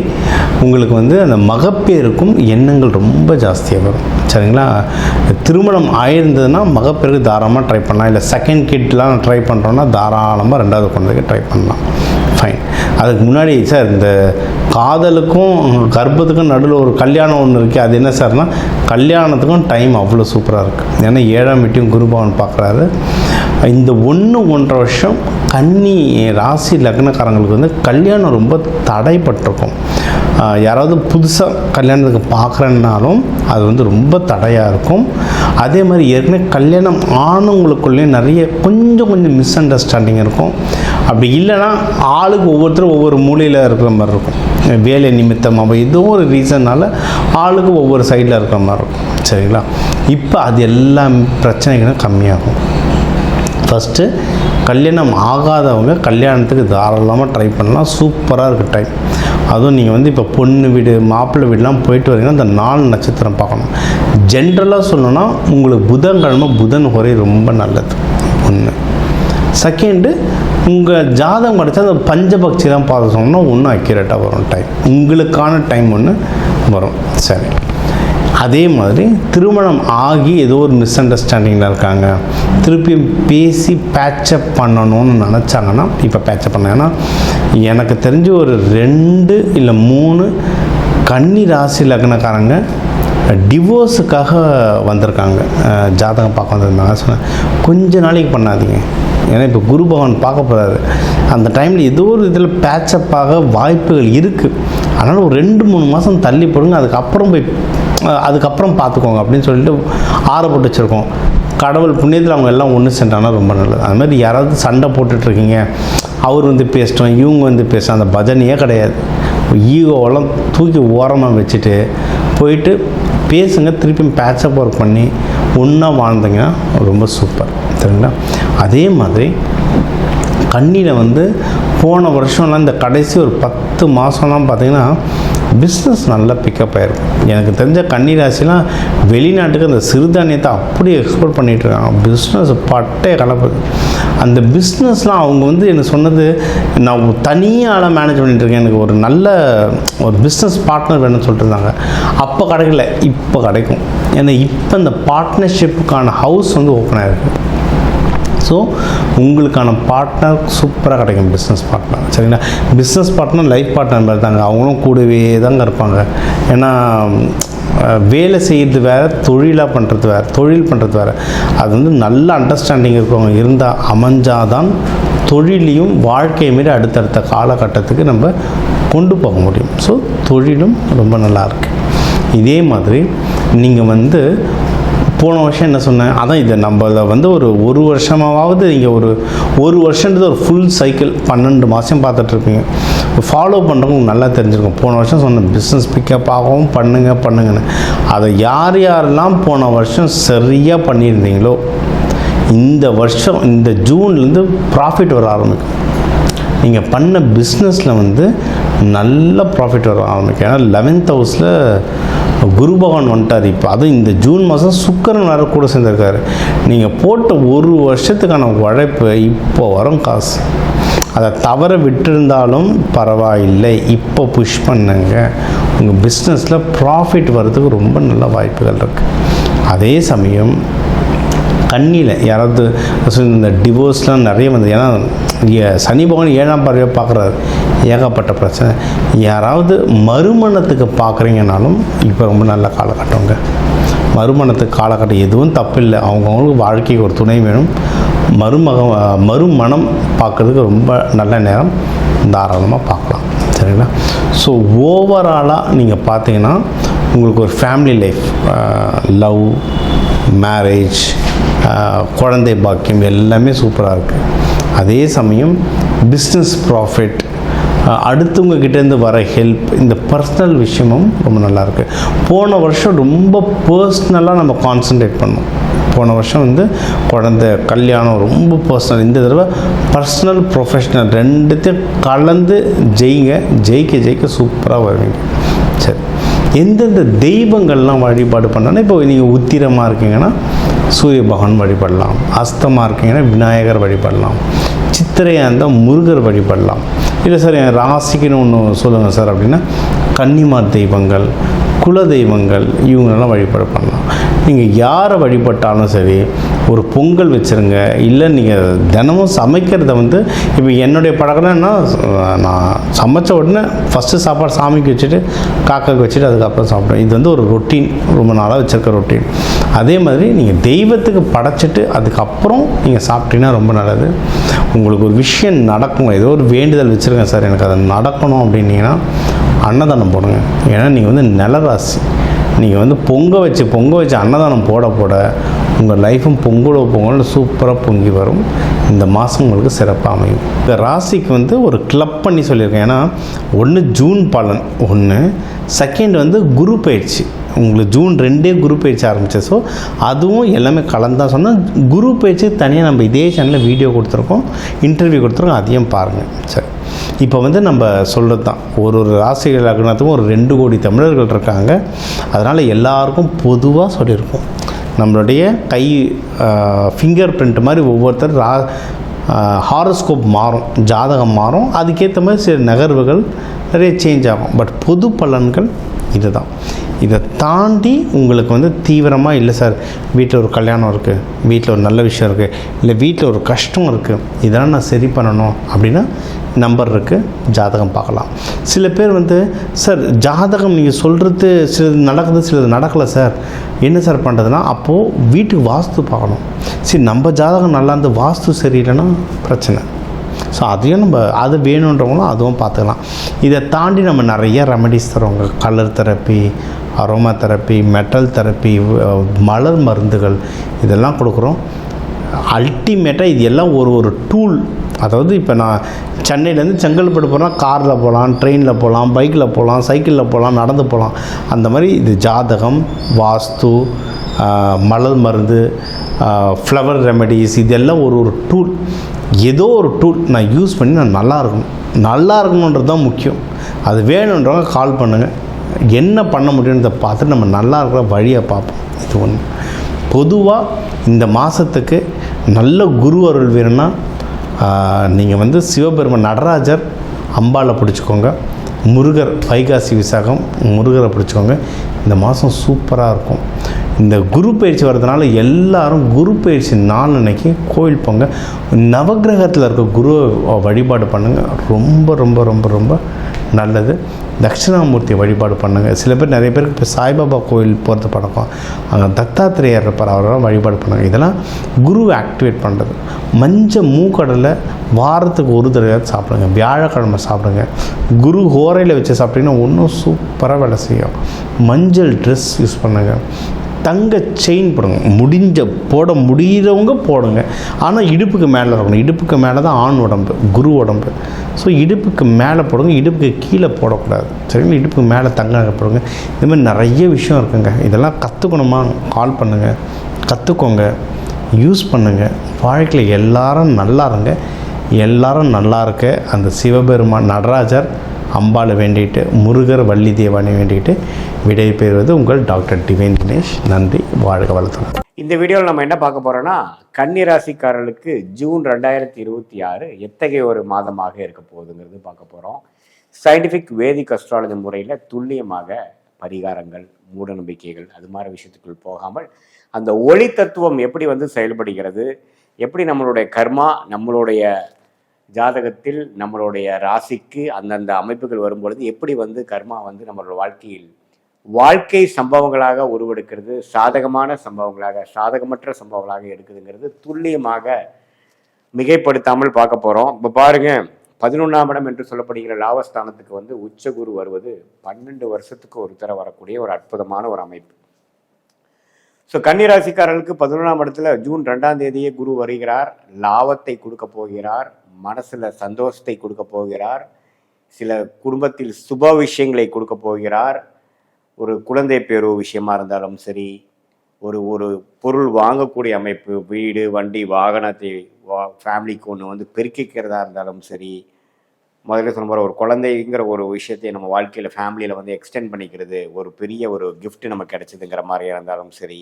உங்களுக்கு வந்து அந்த மகப்பேருக்கும் எண்ணங்கள் ரொம்ப ஜாஸ்தியாக வரும், சரிங்களா? திருமணம் ஆயிருந்ததுன்னா மகப்பேருக்கு தாராளமாக ட்ரை பண்ணலாம். இல்லை செகண்ட் கிட்லாம் ட்ரை பண்ணுறோன்னா தாராளமாக 2வது குழந்தைக்கு ட்ரை பண்ணலாம். ஃபைன். அதுக்கு முன்னாடி சார் இந்த காதலுக்கும் கர்ப்பத்துக்கும் நடுவில் ஒரு கல்யாணம் ஒன்று இருக்குது, அது என்ன சார்னா கல்யாணத்துக்கும் டைம் அவ்வளோ சூப்பராக இருக்குது. ஏன்னா 7ஆம் வீட்டையும் குருபவன் பார்க்குறாரு. இந்த 1-1.5 வருஷம் கன்னி ராசி லக்னக்காரங்களுக்கு வந்து கல்யாணம் ரொம்ப தடைப்பட்டிருக்கும். யாராவது புதுசாக கல்யாணத்துக்கு பார்க்குறேன்னாலும் அது வந்து ரொம்ப தடையாக இருக்கும். அதே மாதிரி ஏற்கனவே கல்யாணம் ஆனவங்களுக்குள்ளேயும் நிறைய கொஞ்சம் மிஸ் அண்டர்ஸ்டாண்டிங் இருக்கும். அப்படி இல்லைன்னா ஆளுக்கு ஒவ்வொருத்தரும் ஒவ்வொரு மூலையில் இருக்கிற மாதிரி இருக்கும். வேலை நிமித்தமாக ஏதோ ஒரு ரீசன்னால் ஆளுக்கு ஒவ்வொரு சைடில் இருக்கிற மாதிரி இருக்கும், சரிங்களா? இப்போ அது எல்லா பிரச்சனைகளும் கம்மியாகும். ஃபஸ்ட்டு கல்யாணம் ஆகாதவங்க கல்யாணத்துக்கு தாராளமாக ட்ரை பண்ணலாம். சூப்பராக இருக்குது டைம். அதுவும் நீங்கள் வந்து இப்போ பொண்ணு வீடு மாப்பிள்ளை வீடுலாம் போயிட்டு வரீங்கன்னா அந்த 4 நட்சத்திரம் பார்க்கணும். ஜென்ரலாக சொல்லணும்னா உங்களுக்கு புதன்கிழமை புதன் குறை ரொம்ப நல்லது. ஒன்று. செகண்டு, உங்கள் ஜாதகம் கிடச்சா அந்த பஞ்சபக்ஷிலாம் பார்த்து சொன்னோம்னா ஒன்றும் அக்யூரேட்டாக வரும் டைம். உங்களுக்கான டைம் ஒன்று வரும், சரி. அதே மாதிரி திருமணம் ஆகி ஏதோ ஒரு மிஸ் அண்டர்ஸ்டாண்டிங்கில் இருக்காங்க, திருப்பியும் பேசி பேட்சப் பண்ணணும்னு நினச்சாங்கன்னா இப்போ பேட்சப் பண்ண. ஏன்னா எனக்கு தெரிஞ்சு ஒரு 2 இல்லை 3 கன்னி ராசி லக்னக்காரங்க டிவோர்ஸுக்காக வந்திருக்காங்க, ஜாதகம் பார்க்க வந்திருந்தாங்க. சொன்னேன் கொஞ்ச நாளைக்கு பண்ணாதீங்க, ஏன்னா இப்போ குரு பகவான் பார்க்க போகிறாரு. அந்த டைமில் ஏதோ ஒரு இதில் பேட்சப்பாக வாய்ப்புகள் இருக்குது. அதனால் ஒரு 2-3 மாதம் தள்ளி போடுங்க, அதுக்கப்புறம் பார்த்துக்கோங்க அப்படின்னு சொல்லிட்டு ஆறப்பட்டு வச்சுருக்கோம். கடவுள் புண்ணியத்தில் அவங்க எல்லாம் ஒன்று சென்றாங்கன்னா ரொம்ப நல்லது. அது மாதிரி யாராவது சண்டை போட்டுட்ருக்கீங்க, அவர் வந்து பேசிட்டோம் இவங்க வந்து பேசுகிறோம், அந்த பஜனையே கிடையாது. ஈகோவெல்லாம் தூக்கி ஓரமாக வச்சுட்டு போயிட்டு பேசுங்க, திருப்பியும் பேட்சப் ஒர்க் பண்ணி ஒன்றா வாழ்ந்தீங்கன்னா ரொம்ப சூப்பர், சரிங்களா? அதே மாதிரி கண்ணியில் வந்து போன வருஷம்லாம் இந்த கடைசி ஒரு 10 மாதம்லாம் பார்த்திங்கன்னா பிஸ்னஸ் நல்லா பிக்கப் ஆகிருக்கும். எனக்கு தெரிஞ்ச கன்னி ராசிலாம் வெளிநாட்டுக்கு அந்த சிறுதானியத்தை அப்படியே எக்ஸ்போர்ட் பண்ணிகிட்ருக்காங்க. பிஸ்னஸ் பட்டே கலப்புது. அந்த பிஸ்னஸ்லாம் அவங்க வந்து எனக்கு சொன்னது, நான் தனியாக மேனேஜ் பண்ணிகிட்ருக்கேன், எனக்கு ஒரு நல்ல ஒரு பிஸ்னஸ் பார்ட்னர் வேணும்னு சொல்லிட்டு இருந்தாங்க. அப்போ கிடைக்கல, இப்போ கிடைக்கும். ஏன்னா இப்போ இந்த பார்ட்னர்ஷிப்புக்கான ஹவுஸ் வந்து ஓப்பன் ஆகிருக்கு. ஸோ உங்களுக்கான பார்ட்னர் சூப்பராக கிடைக்கும், பிஸ்னஸ் பார்ட்னர், சரிங்களா? பிஸ்னஸ் பார்ட்னர் லைஃப் பார்ட்னர் மாதிரி தாங்க, அவங்களும் கூடவே தாங்க இருப்பாங்க. ஏன்னா வேலை செய்கிறது வேறு, தொழிலாக பண்ணுறது வேறு, தொழில் பண்ணுறது வேறு. அது வந்து நல்ல அண்டர்ஸ்டாண்டிங் இருக்கிறவங்க இருந்தால் அமைஞ்சாதான் தொழிலையும் வாழ்க்கையை மாரி அடுத்தடுத்த காலகட்டத்துக்கு நம்ம கொண்டு போக முடியும். ஸோ தொழிலும் ரொம்ப நல்லாயிருக்கு. இதே மாதிரி நீங்கள் வந்து போன வருஷம் என்ன சொன்னேன், அதான் இது நம்ம வந்து ஒரு வருஷமாவது நீங்கள் ஒரு வருஷன்றது ஒரு ஃபுல் சைக்கிள் 12 மாதம் பார்த்துட்ருப்பீங்க. ஃபாலோ பண்ணுறவங்க நல்லா தெரிஞ்சிருக்கும். போன வருஷம் சொன்ன பிஸ்னஸ் பிக்கப் ஆகவும் பண்ணுங்கன்னு அதை யாரெல்லாம் போன வருஷம் சரியாக பண்ணியிருந்தீங்களோ இந்த வருஷம் இந்த ஜூன்லேருந்து ப்ராஃபிட் வர ஆரம்பிக்கும். நீங்கள் பண்ண பிஸ்னஸில் வந்து நல்ல ப்ராஃபிட் வர ஆரம்பிக்கும். ஏன்னா 11th ஹவுஸில் குரு பகவான் வந்துட்டார். இப்போ அதுவும் இந்த ஜூன் மாதம் சுக்கிரன் வேறு கூட சேர்ந்துருக்காரு. நீங்கள் போட்ட ஒரு வருஷத்துக்கான உழைப்பு இப்போ வரும் காசு. அதை தவற விட்டுருந்தாலும் பரவாயில்லை, இப்போ புஷ் பண்ணுங்க. உங்கள் பிஸ்னஸில் ப்ராஃபிட் வர்றதுக்கு ரொம்ப நல்ல வாய்ப்புகள் இருக்குது. அதே சமயம் கண்ணியில் யாராவது இந்த டிவோர்ஸ்லாம் நிறைய வந்து, ஏன்னா சனி பகவான் 7ஆம் பார்வையாக பார்க்குறாரு, ஏகப்பட்ட பிரச்சனை. யாராவது மறுமணத்துக்கு பார்க்குறீங்கனாலும் இப்போ ரொம்ப நல்ல காலகட்டங்க. மறுமணத்துக்கு காலகட்டம் எதுவும் தப்பு இல்லை, அவங்கவுங்களுக்கு வாழ்க்கைக்கு ஒரு துணை வேணும். மறுமணம் பார்க்குறதுக்கு ரொம்ப நல்ல நேரம், தாராளமாக பார்க்கலாம், சரிங்களா? ஸோ ஓவராலாக நீங்கள் பார்த்தீங்கன்னா உங்களுக்கு ஒரு ஃபேமிலி லைஃப், லவ், மேரேஜ், குழந்தை பாக்கியம் எல்லாமே சூப்பராக இருக்குது. அதே சமயம் பிஸ்னஸ் ப்ராஃபிட், அடுத்தவங்க கிட்டேருந்து வர ஹெல்ப், இந்த பர்சனல் விஷயமும் ரொம்ப நல்லாயிருக்கு. போன வருஷம் ரொம்ப பர்சனலாக நம்ம கான்சன்ட்ரேட் பண்ணோம். போன வருஷம் வந்து குழந்தை, கல்யாணம் ரொம்ப பர்சனல். இந்த தடவை பர்சனல், ப்ரொஃபஷ்னல் ரெண்டுத்தையும் கலந்து ஜெயிக்க சூப்பராக வருவீங்க. சரி, எந்தெந்த தெய்வங்கள்லாம் வழிபாடு பண்ணாலும், இப்போ நீங்கள் உத்திரமாக இருக்கீங்கன்னா சூரிய பகவான் வழிபடலாம், அஸ்தமாக இருக்கீங்கன்னா விநாயகர் வழிபடலாம், சித்திரையாக இருந்தால் முருகர் வழிபடலாம். இல்லை சார் என் ராசிக்குன்னு ஒன்று சொல்லுங்கள் சார் அப்படின்னா கன்னிமார் தெய்வங்கள், குல தெய்வங்கள் இவங்களெல்லாம் வழிபாடு பண்ணலாம். நீங்கள் யாரை வழிபட்டாலும் சரி, ஒரு பொங்கல் வச்சுருங்க. இல்லை நீங்கள் தினமும் சமைக்கிறத வந்து, இப்போ என்னுடைய பழக்கம்னா நான் சமைச்ச உடனே ஃபஸ்ட்டு சாப்பாடு சாமிக்கு வச்சுட்டு காக்காக்கு வச்சுட்டு அதுக்கப்புறம் சாப்பிடுவேன். இது வந்து ஒரு ரொட்டீன், ரொம்ப நாளாக வச்சுருக்க ரொட்டீன். அதே மாதிரி நீங்கள் தெய்வத்துக்கு படைச்சிட்டு அதுக்கப்புறம் நீங்கள் சாப்பிட்டீங்கன்னா ரொம்ப நல்லது. உங்களுக்கு ஒரு விஷயம் நடக்கும், ஏதோ ஒரு வேண்டுதல் வச்சுருக்கேன் சார் எனக்கு அது நடக்கணும் அப்படின்னீங்கன்னா அன்னதானம் போடுங்க. ஏன்னா நீங்கள் வந்து நிலராசி, நீங்கள் வந்து பொங்க வச்சு அன்னதானம் போட உங்கள் லைஃப்பும் பொங்கல் சூப்பராக பொங்கி வரும். இந்த மாதம் உங்களுக்கு சிறப்பாக அமையும். இந்த ராசிக்கு வந்து ஒரு கிளப் பண்ணி சொல்லியிருக்கேன். ஏன்னா ஒன்று ஜூன் பலன், ஒன்று செகண்ட் வந்து குரு பயிற்சி. உங்களுக்கு ஜூன் 2 குரு பயிற்சி ஆரம்பிச்சு. ஸோ அதுவும் எல்லாமே கலந்தான் சொன்னால், குரு பயிற்சி தனியாக நம்ம இதே சேனலில் வீடியோ கொடுத்துருக்கோம், இன்டர்வியூ கொடுத்துருக்கோம், அதையும் பாருங்கள். சரி, இப்போ வந்து நம்ம சொல்கிறது தான், ஒரு ராசிகள் லக்னத்துக்கும் ஒரு 2 கோடி தமிழர்கள் இருக்காங்க. அதனால் எல்லாருக்கும் பொதுவாக சொல்லியிருக்கோம். நம்மளுடைய கை ஃபிங்கர் பிரிண்ட் மாதிரி ஒவ்வொருத்தர் ஹாரோஸ்கோப் மாறும், ஜாதகம் மாறும், அதுக்கேற்ற மாதிரி சில நகர்வுகள் நிறைய சேஞ்ச் ஆகும். பட் பொது பலன்கள் இது தான். இதை தாண்டி உங்களுக்கு வந்து தீவிரமாக இல்லை சார் வீட்டில் ஒரு கல்யாணம் இருக்குது, வீட்டில் ஒரு நல்ல விஷயம் இருக்குது, இல்லை வீட்டில் ஒரு கஷ்டம் இருக்குது, இதெல்லாம் நான் சரி பண்ணணும் அப்படின்னா நம்பர் இருக்குது, ஜாதகம் பார்க்கலாம். சில பேர் வந்து சார் ஜாதகம் நீங்கள் சொல்கிறது சிலது நடக்குது, சிலது நடக்கலை சார், என்ன சார் பண்ணுறதுனா, அப்போது வீட்டுக்கு வாஸ்து பார்க்கணும். சரி, நம்ம ஜாதகம் நல்லா இருந்து வாஸ்து சரியில்லைன்னா பிரச்சனை. ஸோ அதையும் நம்ம அது வேணுன்றவங்களும் அதுவும் பார்த்துக்கலாம். இதை தாண்டி நம்ம நிறைய ரெமடிஸ் தருவாங்க. Colour therapy, aroma therapy, metal therapy, மலர் மருந்துகள் இதெல்லாம் கொடுக்குறோம். அல்டிமேட்டாக இது எல்லாம் ஒரு டூல். அதாவது இப்போ நான் சென்னையிலேருந்து செங்கல்பட்டு போனால் காரில் போகலாம், ட்ரெயினில் போகலாம், பைக்கில் போகலாம், சைக்கிளில் போகலாம், நடந்து போகலாம். அந்த மாதிரி இது ஜாதகம், வாஸ்து, மலர் மருந்து, ஃப்ளவர் ரெமெடிஸ், இதெல்லாம் ஒரு டூல். ஏதோ ஒரு டூல் நான் யூஸ் பண்ணி நான் நல்லா இருக்கணுன்றது தான் முக்கியம். அது வேணுன்றவங்க கால் பண்ணுங்கள், என்ன பண்ண முடியுன்றதை பார்த்துட்டு நம்ம நல்லா இருக்கிற வழியை பார்ப்போம். இது ஒன்று. பொதுவாக இந்த மாதத்துக்கு நல்ல குரு அருள் வேணும்னா நீங்கள் வந்து சிவபெருமான் நடராஜர் அம்பாளை பிடிச்சிக்கோங்க, முருகர் வைகாசி விசாகம் முருகரை பிடிச்சிக்கோங்க. இந்த மாதம் சூப்பராக இருக்கும். இந்த குரு பயிற்சி வர்றதுனால எல்லாரும் குரு பயிற்சி நாள் அன்னைக்கு கோயில் போங்க, நவகிரகத்தில் இருக்க குரு வழிபாடு பண்ணுங்கள். ரொம்ப ரொம்ப ரொம்ப ரொம்ப நல்லது. தட்சிணாமூர்த்தி வழிபாடு பண்ணுங்கள். சில பேர், நிறைய பேருக்கு இப்போ சாய்பாபா கோயில் போகிறது பழக்கம், அங்கே தத்தாத்திரேயர் இருப்பார், அவரெல்லாம் வழிபாடு பண்ணுங்கள். இதெல்லாம் குருவை ஆக்டிவேட் பண்ணுறது. மஞ்சள் மூக்கடலை வாரத்துக்கு ஒரு தடவை சாப்பிடுங்க, வியாழக்கிழமை சாப்பிடுங்க. குரு ஹோரையில் வச்சு சாப்பிட்டீங்கன்னா இன்னும் சூப்பராக வேலை செய்யும். மஞ்சள் ட்ரெஸ் யூஸ் பண்ணுங்கள். தங்க செயின் போடுங்க, போட முடிகிறவங்க போடுங்க. ஆனால் இடுப்புக்கு மேலே இருக்கணும். இடுப்புக்கு மேலே தான் ஆண் உடம்பு, குரு உடம்பு. ஸோ இடுப்புக்கு மேலே போடுங்க, இடுப்புக்கு கீழே போடக்கூடாது. சரிங்களா? இடுப்புக்கு மேலே தங்க போடுங்க. இதுமாதிரி நிறைய விஷயம் இருக்குங்க. இதெல்லாம் கற்றுக்கணுமா, கால் பண்ணுங்கள், கற்றுக்கோங்க, யூஸ் பண்ணுங்கள். வாழ்க்கையில் எல்லாரும் நல்லா இருங்க. எல்லாரும் நல்லா இருக்க அந்த சிவபெருமான் நடராஜர் அம்பாளை வேண்டிட்டு, முருகர் வள்ளி தேவானை வேண்டிட்டு விடை பெறுவது உங்கள் டாக்டர் டிவைன் தினேஷ். நன்றி, வாழ்க வளத்துடன். இந்த வீடியோவில் நம்ம என்ன பார்க்க போகிறோன்னா, கன்னி ராசிக்காரர்களுக்கு ஜூன் 2026 எத்தகைய ஒரு மாதமாக இருக்க போகுதுங்கிறது பார்க்க போகிறோம். சயின்டிஃபிக் வேதிக் அஸ்ட்ராலஜி முறையில் துல்லியமாக பரிகாரங்கள், மூட நம்பிக்கைகள் அது மாதிரி விஷயத்துக்குள் போகாமல் அந்த ஒளி தத்துவம் எப்படி வந்து செயல்படுகிறது, எப்படி நம்மளுடைய கர்மா நம்மளுடைய ஜாதகத்தில் நம்மளுடைய ராசிக்கு அந்தந்த அமைப்புகள் வரும்பொழுது எப்படி வந்து கர்மா வந்து நம்மளோட வாழ்க்கை சம்பவங்களாக உருவெடுக்கிறது, சாதகமான சம்பவங்களாக, சாதகமற்ற சம்பவங்களாக எடுக்குதுங்கிறது துல்லியமாக மிகைப்படுத்தாமல் பார்க்க போகிறோம். இப்போ பாருங்க, 11ஆம் இடம் என்று சொல்லப்படுகிற லாபஸ்தானத்துக்கு வந்து உச்சகுரு வருவது 12 வருஷத்துக்கு ஒரு தடவை வரக்கூடிய ஒரு அற்புதமான ஒரு அமைப்பு. ஸோ கன்னிராசிக்காரர்களுக்கு 11ஆம் இடத்துல ஜூன் 2ஆம் தேதியே குரு வருகிறார். லாபத்தை கொடுக்க போகிறார், மனசில் சந்தோஷத்தை கொடுக்க போகிறார், சில குடும்பத்தில் சுப விஷயங்களை கொடுக்க போகிறார். ஒரு குழந்தை பேரு விஷயமா இருந்தாலும் சரி, ஒரு ஒரு பொருள் வாங்கக்கூடிய அமைப்பு, வீடு, வண்டி, வாகனத்தை ஃபேமிலிக்கு ஒன்று வந்து பெருக்கிக்கிறதா இருந்தாலும் சரி, முதல்ல சொன்ன மாதிரி ஒரு குழந்தைங்கிற ஒரு விஷயத்தை நம்ம வாழ்க்கையில் ஃபேமிலியில் வந்து எக்ஸ்டெண்ட் பண்ணிக்கிறது, ஒரு பெரிய ஒரு gift நமக்கு கிடைச்சதுங்கிற மாதிரியாக இருந்தாலும் சரி,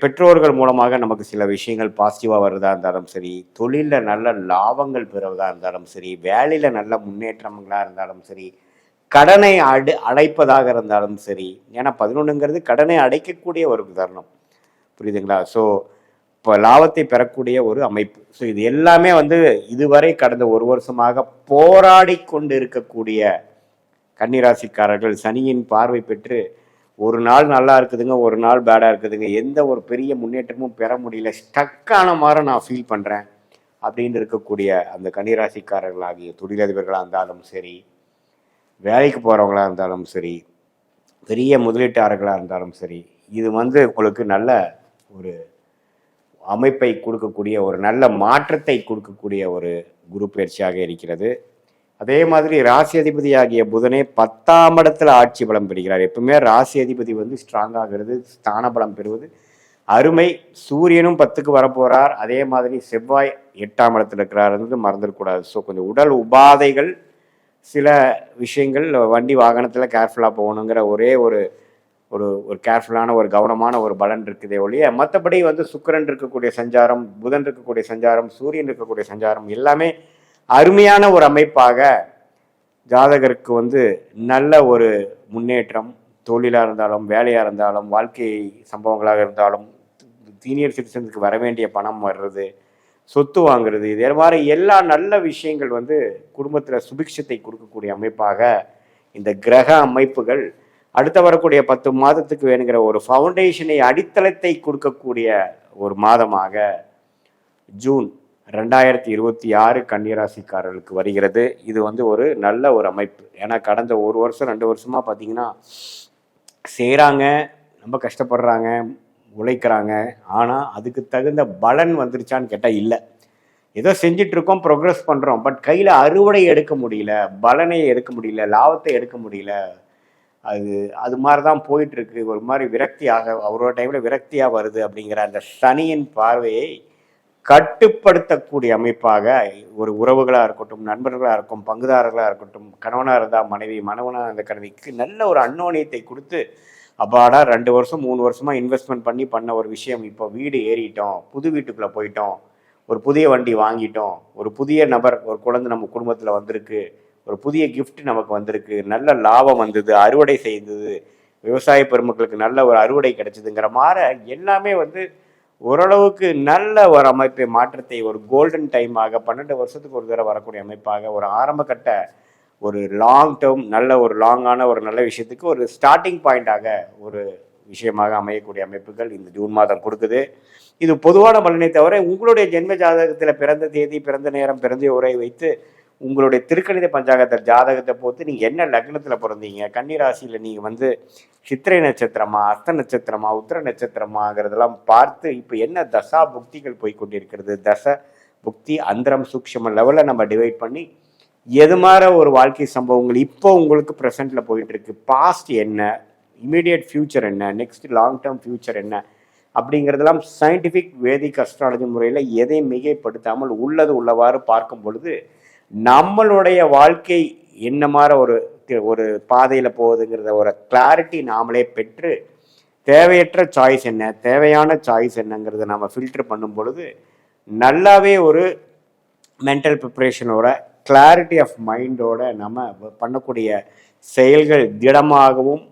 பெற்றோர்கள் மூலமாக நமக்கு சில விஷயங்கள் பாசிட்டிவாக வருதா இருந்தாலும் சரி, தொழிலில் நல்ல லாபங்கள் பெறுவதாக இருந்தாலும் சரி, வேலையில் நல்ல முன்னேற்றங்களாக இருந்தாலும் சரி, கடனை அடைப்பதாக இருந்தாலும் சரி. ஏன்னா 11ங்கிறது கடனை அடைக்கக்கூடிய ஒரு தருணம், புரியுதுங்களா? ஸோ இப்போ லாபத்தை பெறக்கூடிய ஒரு அமைப்பு. ஸோ இது எல்லாமே வந்து இதுவரை கடந்த ஒரு வருஷமாக போராடி கொண்டு இருக்கக்கூடிய கன்னிராசிக்காரர்கள் சனியின் பார்வை பெற்று ஒரு நாள் நல்லா இருக்குதுங்க, ஒரு நாள் பேடாக இருக்குதுங்க, எந்த ஒரு பெரிய முன்னேற்றமும் பெற முடியல, ஸ்டக்கான மாதிரி நான் ஃபீல் பண்ணுறேன் அப்படின்னு இருக்கக்கூடிய அந்த கன்னிராசிக்காரர்களாகிய தொழிலதிபர்களாக இருந்தாலும் சரி, வேலைக்கு போகிறவங்களாக இருந்தாலும் சரி, பெரிய முதலீட்டாளர்களாக இருந்தாலும் சரி, இது வந்து உங்களுக்கு நல்ல ஒரு அமைப்பை கொடுக்கக்கூடிய, ஒரு நல்ல மாற்றத்தை கொடுக்கக்கூடிய ஒரு குரு பயிற்சியாக இருக்கிறது. அதே மாதிரி ராசி அதிபதி ஆகிய புதனே 10ஆம் இடத்துல ஆட்சி பலம் பெறுகிறார். எப்பவுமே ராசி அதிபதி வந்து ஸ்ட்ராங் ஆகிறது, ஸ்தான பலம் பெறுவது அருமை. சூரியனும் 10க்கு வரப்போகிறார். அதே மாதிரி செவ்வாய் 8ஆம் இடத்துல இருக்கிறார், மறந்துடக்கூடாது. ஸோ கொஞ்சம் உடல் உபாதைகள், சில விஷயங்கள், வண்டி வாகனத்தில் கேர்ஃபுல்லாக போகணுங்கிற ஒரே ஒரு ஒரு ஒரு கேர்ஃபுல்லான ஒரு கவனமான ஒரு பலன் இருக்குதே ஒழிய, மற்றபடி வந்து சுக்கிரன் இருக்கக்கூடிய சஞ்சாரம், புதன் இருக்கக்கூடிய சஞ்சாரம், சூரியன் இருக்கக்கூடிய சஞ்சாரம் எல்லாமே அருமையான ஒரு அமைப்பாக ஜாதகருக்கு வந்து நல்ல ஒரு முன்னேற்றம், தொழிலாக இருந்தாலும் வேலையாக இருந்தாலும் வாழ்க்கை சம்பவங்களாக இருந்தாலும், சீனியர் சிட்டிசனுக்கு வர வேண்டிய பணம் வர்றது, சொத்து வாங்குறது, இதே மாதிரி எல்லா நல்ல விஷயங்கள் வந்து குடும்பத்தில் சுபிக்ஷத்தை கொடுக்கக்கூடிய அமைப்பாக இந்த கிரக அமைப்புகள் அடுத்த வரக்கூடிய 10 மாதத்துக்கு வேணுங்கிற ஒரு ஃபவுண்டேஷனை, அடித்தளத்தை கொடுக்கக்கூடிய ஒரு மாதமாக ஜூன் 2026 கன்னிராசிக்காரர்களுக்கு வருகிறது. இது வந்து ஒரு நல்ல ஒரு அமைப்பு. ஏன்னா கடந்த ஒரு வருஷம் 2 வருஷமாக பார்த்தீங்கன்னா செய்கிறாங்க, ரொம்ப கஷ்டப்படுறாங்க, உழைக்கிறாங்க, ஆனால் அதுக்கு தகுந்த பலன் வந்துருச்சான்னு கேட்டால் இல்லை. ஏதோ செஞ்சிட்ருக்கோம், ப்ரோக்ரஸ் பண்ணுறோம், பட் கையில் அறுவடை எடுக்க முடியல, பலனை எடுக்க முடியல, லாபத்தை எடுக்க முடியல. அது மாதிரி தான் போயிட்டுருக்கு. ஒரு மாதிரி விரக்தியாக, அவரோட டைமில் விரக்தியாக வருது அப்படிங்கிற அந்த சனியின் பார்வையை கட்டுப்படுத்தக்கூடிய அமைப்பாக ஒரு உறவுகளாக இருக்கட்டும், நண்பர்களாக இருக்கும், பங்குதாரர்களாக இருக்கட்டும், கணவனாக இருந்தால் மனைவி, மனைவனாக இருந்த கணவிக்கு நல்ல ஒரு அன்னோனியத்தை கொடுத்து, அப்பாடா 2 வருஷம் 3 வருஷமாக இன்வெஸ்ட்மெண்ட் பண்ண ஒரு விஷயம், இப்போ வீடு ஏறிட்டோம், புது வீட்டுக்குள்ளே போயிட்டோம், ஒரு புதிய வண்டி வாங்கிட்டோம், ஒரு புதிய நபர், ஒரு குழந்தை நம்ம குடும்பத்தில் வந்திருக்கு, ஒரு புதிய கிஃப்ட் நமக்கு வந்திருக்கு, நல்ல லாபம் வந்தது, அறுவடை செய்தது, விவசாய பெருமக்களுக்கு நல்ல ஒரு அறுவடை கிடைச்சதுங்கிற மாதிரி எல்லாமே வந்து ஓரளவுக்கு நல்ல ஒரு அமைப்பை, மாற்றத்தை, ஒரு கோல்டன் டைமாக 12 வருஷத்துக்கு ஒரு தடவை வரக்கூடிய அமைப்பாக, ஒரு ஆரம்ப கட்ட, ஒரு லாங் டேர்ம், நல்ல ஒரு லாங்கான ஒரு நல்ல விஷயத்துக்கு ஒரு ஸ்டார்டிங் பாயிண்டாக ஒரு விஷயமாக அமையக்கூடிய அமைப்புகள் இந்த ஜூன் மாதம் கொடுக்குது. இது பொதுவான பலனை தவிர உங்களுடைய ஜென்ம ஜாதகத்தில் பிறந்த தேதி, பிறந்த நேரம், பிறந்த உரை வைத்து உங்களுடைய திருக்கணித பஞ்சாங்கத்தை ஜாதகத்தை பொறுத்து நீங்கள் என்ன லக்னத்தில் பிறந்தீங்க, கன்னிராசியில் நீங்கள் வந்து சித்திரை நட்சத்திரமா, அஸ்த நட்சத்திரமா, உத்திர நட்சத்திரமாங்கிறதெல்லாம் பார்த்து இப்போ என்ன தசா புக்திகள் போய் கொண்டிருக்கிறது, தசை புக்தி அந்தரம் சூக்ஷ்ம லெவலில் நம்ம டிவைட் பண்ணி எது மாதிரி ஒரு வாழ்க்கை சம்பவங்கள் இப்போ உங்களுக்கு ப்ரெசென்ட்டில் போயிட்டுருக்கு, பாஸ்ட் என்ன, இமீடியட் ஃப்யூச்சர் என்ன, நெக்ஸ்ட் லாங் டேர்ம் ஃப்யூச்சர் என்ன அப்படிங்கிறதெல்லாம் சயின்டிஃபிக் வேதிக் அஸ்ட்ராலஜி முறையில் எதையும் மிகைப்படுத்தாமல் உள்ளது உள்ளவாறு பார்க்கும் பொழுது நம்மளுடைய வாழ்க்கை என்ன மாதிரி ஒரு பாதையில் போகுதுங்கிறத ஒரு கிளாரிட்டி நாமளே பெற்று, தேவையற்ற சாய்ஸ் என்ன, தேவையான சாய்ஸ் என்னங்கிறத நம்ம ஃபில்டர் பண்ணும் பொழுது நல்லாவே ஒரு மென்டல் ப்ரிப்ரேஷனோட, கிளாரிட்டி ஆஃப் மைண்டோட நம்ம பண்ணக்கூடிய செயல்கள் திடமாகவும்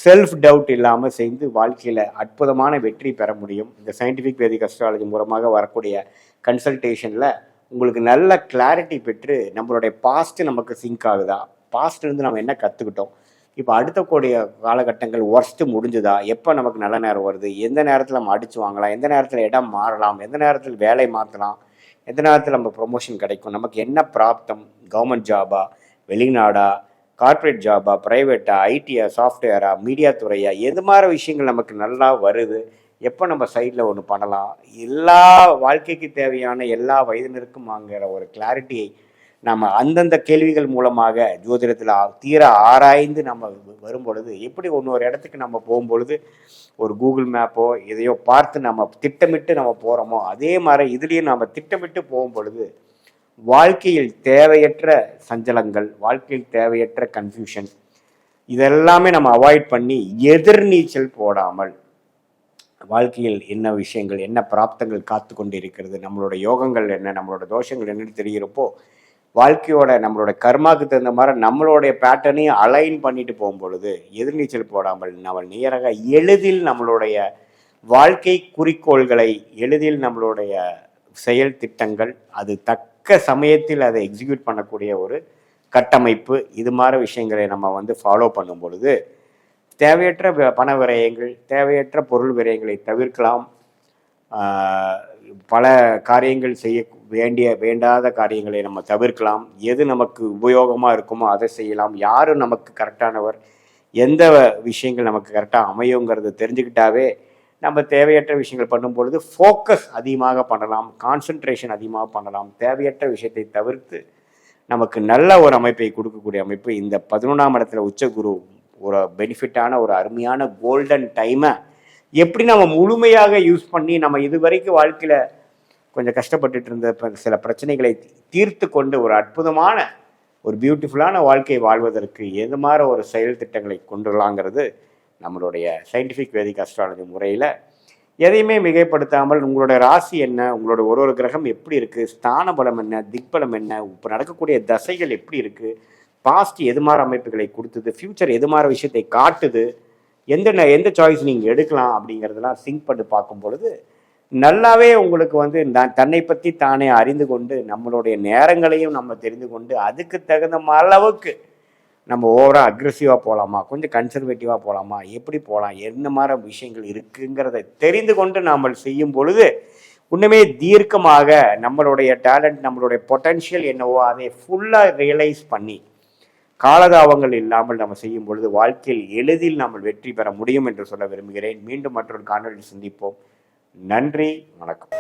செல்ஃப் டவுட் இல்லாமல் செய்து வாழ்க்கையில் அற்புதமான வெற்றி பெற முடியும். இந்த சயின்டிஃபிக் வேதிக் அஸ்ட்ராலஜி மூலமாக வரக்கூடிய கன்சல்டேஷனில் உங்களுக்கு நல்ல கிளாரிட்டி பெற்று நம்மளுடைய பாஸ்ட்டு நமக்கு சிங்க் ஆகுதா, பாஸ்ட்லேருந்து நம்ம என்ன கற்றுக்கிட்டோம், இப்போ அடுத்த கூடிய காலகட்டங்கள் ஒர்ஸ்ட்டு முடிஞ்சுதா, எப்போ நமக்கு நல்ல நேரம் வருது, எந்த நேரத்தில் நம்ம அடித்து வாங்கலாம், எந்த நேரத்தில் இடம் மாறலாம், எந்த நேரத்தில் வேலை மாற்றலாம், எந்த நேரத்தில் நம்ம ப்ரொமோஷன் கிடைக்கும், நமக்கு என்ன பிராப்தம், கவர்மெண்ட் ஜாபா, வெளிநாடா, கார்ப்பரேட் ஜாபா, ப்ரைவேட்டா, ஐடியா, சாஃப்ட்வேரா, மீடியா துறையா, எது மாதிரி விஷயங்கள் நமக்கு நல்லா வருது, எப்போ நம்ம சைடில் ஒன்று பண்ணலாம், எல்லா வாழ்க்கைக்கு தேவையான எல்லா வயதினருக்கும் வாங்குகிற ஒரு கிளாரிட்டியை நம்ம அந்தந்த கேள்விகள் மூலமாக ஜோதிடத்தில் தீர ஆராய்ந்து நம்ம வரும் பொழுது எப்படி ஒரு இடத்துக்கு நம்ம போகும்பொழுது ஒரு கூகுள் மேப்போ எதையோ பார்த்து நம்ம திட்டமிட்டு நம்ம போகிறோமோ அதே மாதிரி இதுலேயும் நம்ம திட்டமிட்டு போகும் பொழுது வாழ்க்கையில் தேவையற்ற சஞ்சலங்கள், வாழ்க்கையில் தேவையற்ற கன்ஃபியூஷன் இதெல்லாமே நம்ம அவாய்ட் பண்ணி எதிர்நீச்சல் போடாமல் வாழ்க்கையில் என்ன விஷயங்கள், என்ன பிராப்தங்கள் காத்து கொண்டு இருக்கிறது, நம்மளோட யோகங்கள் என்ன, நம்மளோட தோஷங்கள் என்னன்னு தெரிகிறப்போ வாழ்க்கையோட நம்மளோட கர்மாவுக்கு தகுந்த மாதிரி நம்மளுடைய பேட்டர்னையும் அலைன் பண்ணிட்டு போகும் பொழுது எதிர்நீச்சல் போடாமல் நம்ம நேராக எளிதில் நம்மளுடைய வாழ்க்கை குறிக்கோள்களை, எளிதில் நம்மளுடைய செயல் திட்டங்கள் அது தக்க சமயத்தில் அதை எக்ஸிக்யூட் பண்ணக்கூடிய ஒரு கட்டமைப்பு, இது மாதிரி விஷயங்களை நம்ம ஃபாலோ பண்ணும் பொழுது தேவையற்ற பண விரயங்கள், தேவையற்ற பொருள் விரயங்களை தவிர்க்கலாம். பல காரியங்கள் செய்ய வேண்டாத காரியங்களை நம்ம தவிர்க்கலாம். எது நமக்கு உபயோகமாக இருக்குமோ அதை செய்யலாம். யார் நமக்கு கரெக்டானவர், எந்த விஷயங்கள் நமக்கு கரெக்டாக அமையுங்கிறது தெரிஞ்சுக்கிட்டாவே நம்ம தேவையற்ற விஷயங்கள் பண்ணும் பொழுது ஃபோக்கஸ் அதிகமாக பண்ணலாம், கான்சன்ட்ரேஷன் அதிகமாக பண்ணலாம். தேவையற்ற விஷயத்தை தவிர்த்து நமக்கு நல்ல ஒரு அமைப்பை கொடுக்கக்கூடிய அமைப்பு இந்த 11ஆம் இடத்துல உச்சகுரு ஒரு பெனிஃபிட்டான ஒரு அருமையான கோல்டன் டைமை எப்படி நம்ம முழுமையாக யூஸ் பண்ணி நம்ம இது வரைக்கும் வாழ்க்கையில் கொஞ்சம் கஷ்டப்பட்டுட்டு இருந்த சில பிரச்சனைகளை தீர்த்து கொண்டு ஒரு அற்புதமான ஒரு பியூட்டிஃபுல்லான வாழ்க்கை வாழ்வதற்கு எது மாதிரி ஒரு செயல் திட்டங்களை கொண்டுலாங்கிறது நம்மளுடைய சயின்டிஃபிக் வேதிக் அஸ்ட்ராலஜி முறையில் எதையுமே மிகைப்படுத்தாமல் உங்களுடைய ராசி என்ன, உங்களோட ஒரு கிரகம் எப்படி இருக்குது, ஸ்தான பலம் என்ன, திக்பலம் என்ன, இப்போ நடக்கக்கூடிய தசைகள் எப்படி இருக்குது, பாஸ்ட் எது மாதிரி அமைப்புகளை கொடுத்தது, ஃப்யூச்சர் எது மாதிரி விஷயத்தை காட்டுது, எந்த சாய்ஸ் நீங்கள் எடுக்கலாம் அப்படிங்கிறதெல்லாம் சிங்க் பண்ணி பார்க்கும் பொழுது நல்லாவே உங்களுக்கு தன்னை பற்றி தானே அறிந்து கொண்டு நம்மளுடைய நேரங்களையும் நம்ம தெரிந்து கொண்டு அதுக்கு தகுந்த அளவுக்கு நம்ம ஓவராக அக்ரெசிவாக போகலாமா, கொஞ்சம் கன்சர்வேட்டிவாக போகலாமா, எப்படி போகலாம், என்ன மாதிரி விஷயங்கள் இருக்குங்கிறத தெரிந்து கொண்டு நாம் செய்யும் பொழுது இன்னுமே தீர்க்கமாக நம்மளுடைய டேலண்ட், நம்மளுடைய பொட்டன்ஷியல் என்னவோ அதை ஃபுல்லாக ரியலைஸ் பண்ணி காலதாபங்கள் இல்லாமல் நம்ம செய்யும் பொழுது வாழ்க்கையில் எளிதில் நாம் வெற்றி பெற முடியும் என்று சொல்ல விரும்புகிறேன். மீண்டும் மற்றொரு காணொலியில் சந்திப்போம். நன்றி, வணக்கம்.